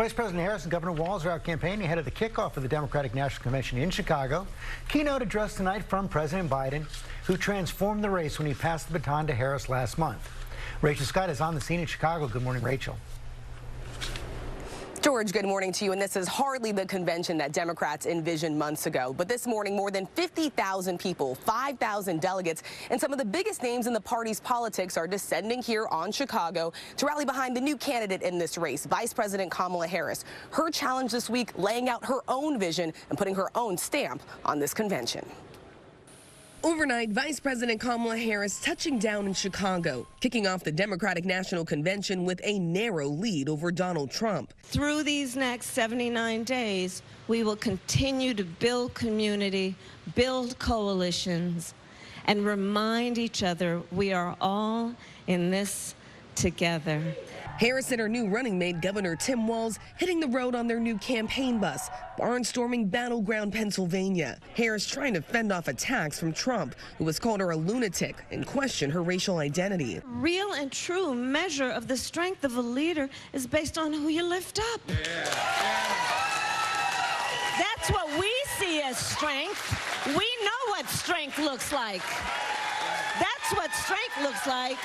Vice President Harris and Governor Walz are out campaigning ahead of the kickoff of the Democratic National Convention in Chicago. Keynote address tonight from President Biden, who transformed the race when he passed the baton to Harris last month. Rachel Scott is on the scene in Chicago. Good morning, Rachel. George, good morning to you. And this is hardly the convention that Democrats envisioned months ago. But this morning, more than 50,000 people, 5,000 delegates, and some of the biggest names in the party's politics are descending here on Chicago to rally behind the new candidate in this race, Vice President Kamala Harris. Her challenge this week, laying out her own vision and putting her own stamp on this convention. Overnight, Vice President Kamala Harris touching down in Chicago, kicking off the Democratic National Convention with a narrow lead over Donald Trump. Through these next 79 days, we will continue to build community, build coalitions, and remind each other we are all in this together. Harris and her new running mate, Governor Tim Walz, hitting the road on their new campaign bus, barnstorming battleground Pennsylvania. Harris trying to fend off attacks from Trump, who has called her a lunatic and questioned her racial identity. Real and true measure of the strength of a leader is based on who you lift up. That's what we see as strength. We know what strength looks like. That's what strength looks like.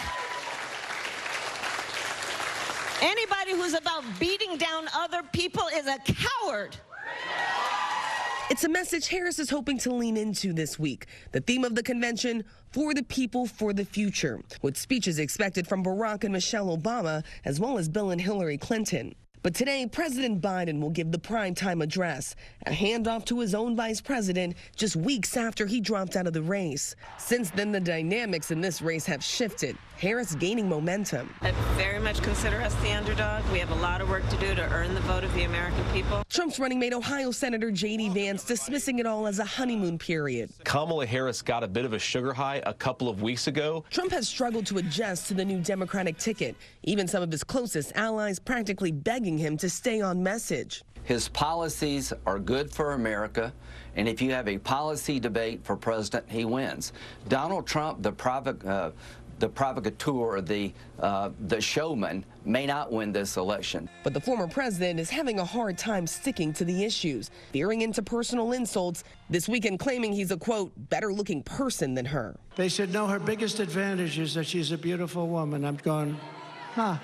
Anybody who's about beating down other people is a coward. It's a message Harris is hoping to lean into this week. The theme of the convention, for the people, for the future, with speeches expected from Barack and Michelle Obama, as well as Bill and Hillary Clinton. But today, President Biden will give the primetime address, a handoff to his own vice president just weeks after he dropped out of the race. Since then, the dynamics in this race have shifted, Harris gaining momentum. I very much consider us the underdog. We have a lot of work to do to earn the vote of the American people. Trump's running mate Ohio Senator J.D. Vance dismissing it all as a honeymoon period. Kamala Harris got a bit of a sugar high a couple of weeks ago. Trump has struggled to adjust to the new Democratic ticket. Even some of his closest allies practically begging him to stay on message. His policies are good for America, and if you have a policy debate for president, he wins. Donald Trump, the provocateur, the showman, may not win this election. But the former president is having a hard time sticking to the issues, veering into personal insults, this weekend claiming he's a, quote, better-looking person than her. They said, no, her biggest advantage is that she's a beautiful woman. I'm going, huh.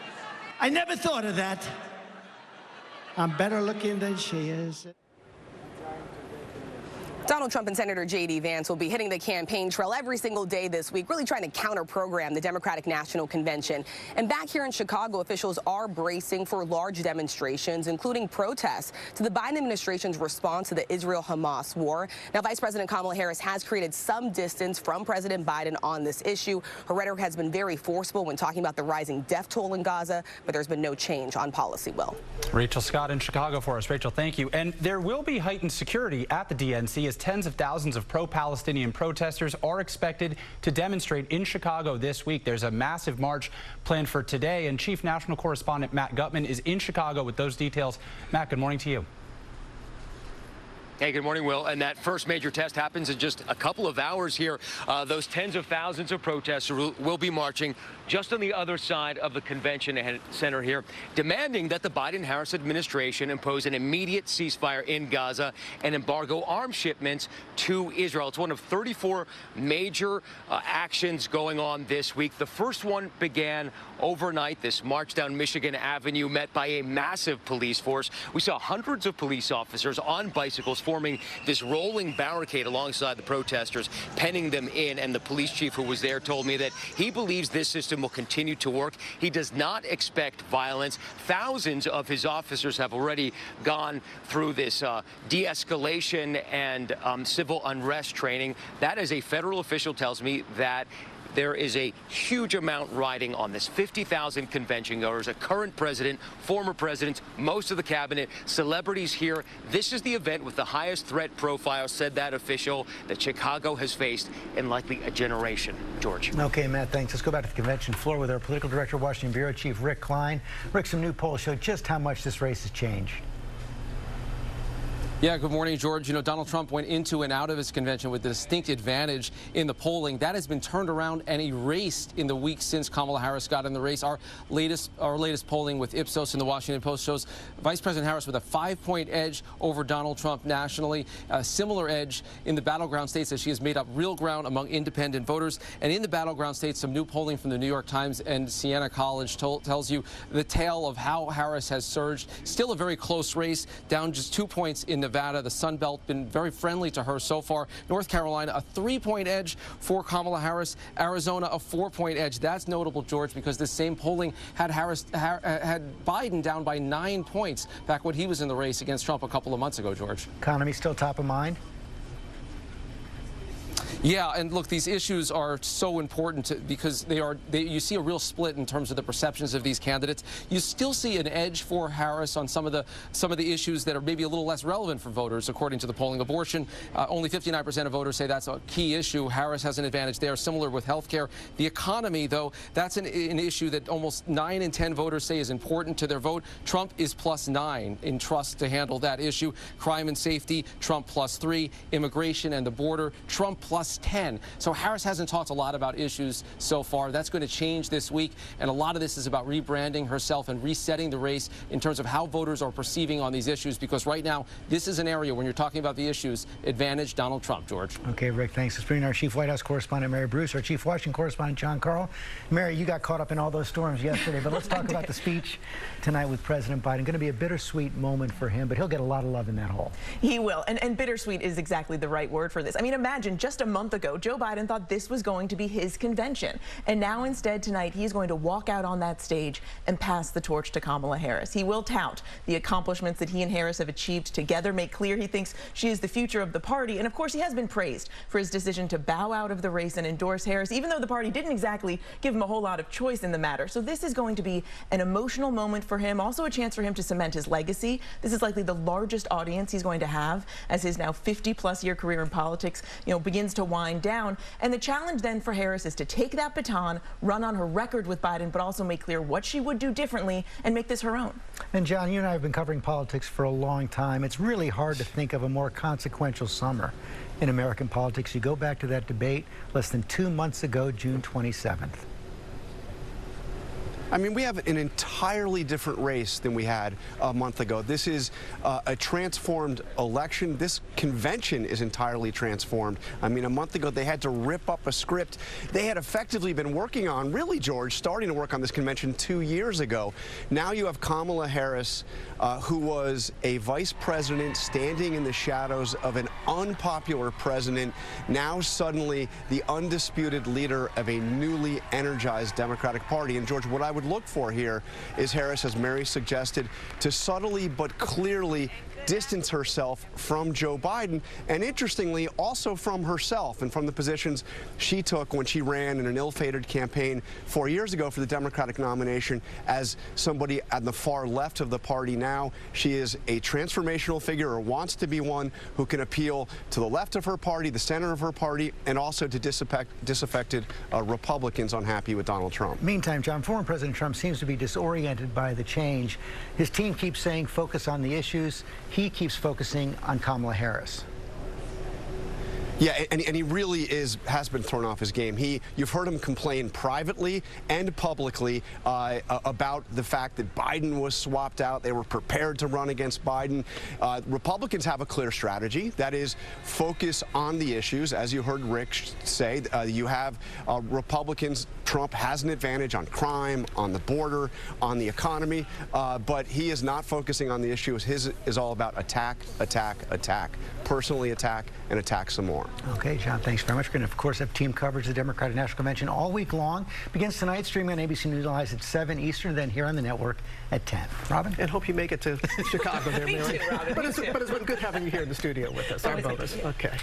I never thought of that. I'm better looking than she is. Donald Trump and Senator J.D. Vance will be hitting the campaign trail every single day this week, really trying to counter-program the Democratic National Convention. And back here in Chicago, officials are bracing for large demonstrations, including protests to the Biden administration's response to the Israel-Hamas war. Now, Vice President Kamala Harris has created some distance from President Biden on this issue. Her rhetoric has been very forceful when talking about the rising death toll in Gaza, but there's been no change on policy, Will. Rachel Scott in Chicago for us. Rachel, thank you. And there will be heightened security at the DNC as tens of thousands of pro-Palestinian protesters are expected to demonstrate in Chicago this week. There's a massive march planned for today, and Chief National Correspondent Matt Gutman is in Chicago with those details. Matt, good morning to you. Hey, good morning, Will. And that first major test happens in just a couple of hours here. Those tens of thousands of protesters will be marching just on the other side of the convention center here, demanding that the Biden-Harris administration impose an immediate ceasefire in Gaza and embargo arms shipments to Israel. It's one of 34 major actions going on this week. The first one began overnight. This march down Michigan Avenue met by a massive police force. We saw hundreds of police officers on bicycles forming this rolling barricade alongside the protesters, penning them in. And the police chief who was there told me that he believes this system will continue to work. He does not expect violence. Thousands of his officers have already gone through this de-escalation and civil unrest training. That, as a federal official tells me, that there is a huge amount riding on this. 50,000 convention goers, a current president, former presidents, most of the cabinet, celebrities here. This is the event with the highest threat profile, said that official, that Chicago has faced in likely a generation. George. Okay, Matt, thanks. Let's go back to the convention floor with our political director, Washington Bureau Chief Rick Klein. Rick, some new polls show just how much this race has changed. Yeah, good morning, George. You know, Donald Trump went into and out of his convention with a distinct advantage in the polling. That has been turned around and erased in the weeks since Kamala Harris got in the race. Our latest polling with Ipsos and the Washington Post shows Vice President Harris with a 5-point edge over Donald Trump nationally, a similar edge in the battleground states as she has made up real ground among independent voters. And in the battleground states, some new polling from the New York Times and Siena College tells you the tale of how Harris has surged. Still a very close race, down just 2 points in Nevada. The Sun Belt been very friendly to her so far. North Carolina, a 3-point edge for Kamala Harris. Arizona, a 4-point edge. That's notable, George, because this same polling had had Biden down by 9 points back when he was in the race against Trump a couple of months ago, George. Economy still top of mind? Yeah, and look, these issues are so important because you see a real split in terms of the perceptions of these candidates. You still see an edge for Harris on some of the issues that are maybe a little less relevant for voters, according to the polling. Abortion, only 59% of voters say that's a key issue. Harris has an advantage there, similar with health care. The economy, though, that's an issue that almost 9 in 10 voters say is important to their vote. Trump is +9 in trust to handle that issue. Crime and safety, Trump +3. Immigration and the border, Trump +10. So Harris hasn't talked a lot about issues so far. That's going to change this week, and a lot of this is about rebranding herself and resetting the race in terms of how voters are perceiving on these issues, because right now this is an area when you're talking about the issues, advantage Donald Trump, George. Okay, Rick, thanks. Let's bring in our Chief White House correspondent, Mary Bruce, our Chief Washington correspondent, John Carl. Mary, you got caught up in all those storms yesterday, but let's talk about the speech tonight with President Biden. Going to be a bittersweet moment for him, but he'll get a lot of love in that hall. He will, and bittersweet is exactly the right word for this. I mean, imagine just a month ago, Joe Biden thought this was going to be his convention, and now instead tonight he's going to walk out on that stage and pass the torch to Kamala Harris. He will tout the accomplishments that he and Harris have achieved together, make clear he thinks she is the future of the party, and of course he has been praised for his decision to bow out of the race and endorse Harris, even though the party didn't exactly give him a whole lot of choice in the matter. So this is going to be an emotional moment for him, also a chance for him to cement his legacy. This is likely the largest audience he's going to have as his now 50+ year career in politics, begins to wind down. And the challenge then for Harris is to take that baton, run on her record with Biden, but also make clear what she would do differently and make this her own. And John, you and I have been covering politics for a long time. It's really hard to think of a more consequential summer in American politics. You go back to that debate less than 2 months ago, June 27th. I mean, we have an entirely different race than we had a month ago. This is a transformed election. This convention is entirely transformed. I mean, a month ago, they had to rip up a script they had effectively been working on, really, George, starting to work on this convention 2 years ago. Now you have Kamala Harris, who was a vice president standing in the shadows of an unpopular president, now suddenly the undisputed leader of a newly energized Democratic Party. And, George, what I would look for here is Harris, as Mary suggested, to subtly but clearly distance herself from Joe Biden, and interestingly also from herself and from the positions she took when she ran in an ill-fated campaign 4 years ago for the Democratic nomination as somebody at the far left of the party. Now she is a transformational figure, or wants to be one, who can appeal to the left of her party, the center of her party, and also to disaffected Republicans unhappy with Donald Trump. Meantime, John, former President Trump seems to be disoriented by the change. His team keeps saying focus on the issues. He keeps focusing on Kamala Harris. Yeah, and he really has been thrown off his game. You've heard him complain privately and publicly about the fact that Biden was swapped out. They were prepared to run against Biden. Republicans have a clear strategy. That is, focus on the issues. As you heard Rick say, you have Republicans. Trump has an advantage on crime, on the border, on the economy, but he is not focusing on the issues. His is all about attack, attack, attack. Personally attack and attack some more. Okay, John, thanks very much. We're going to, of course, have team coverage of the Democratic National Convention all week long. Begins tonight, streaming on ABC News Live at 7 Eastern, then here on the network at 10. Robin? And hope you make it to Chicago there, Mary. Me too, Robin. But it's been good having you here in the studio with us. Our bonus. Okay.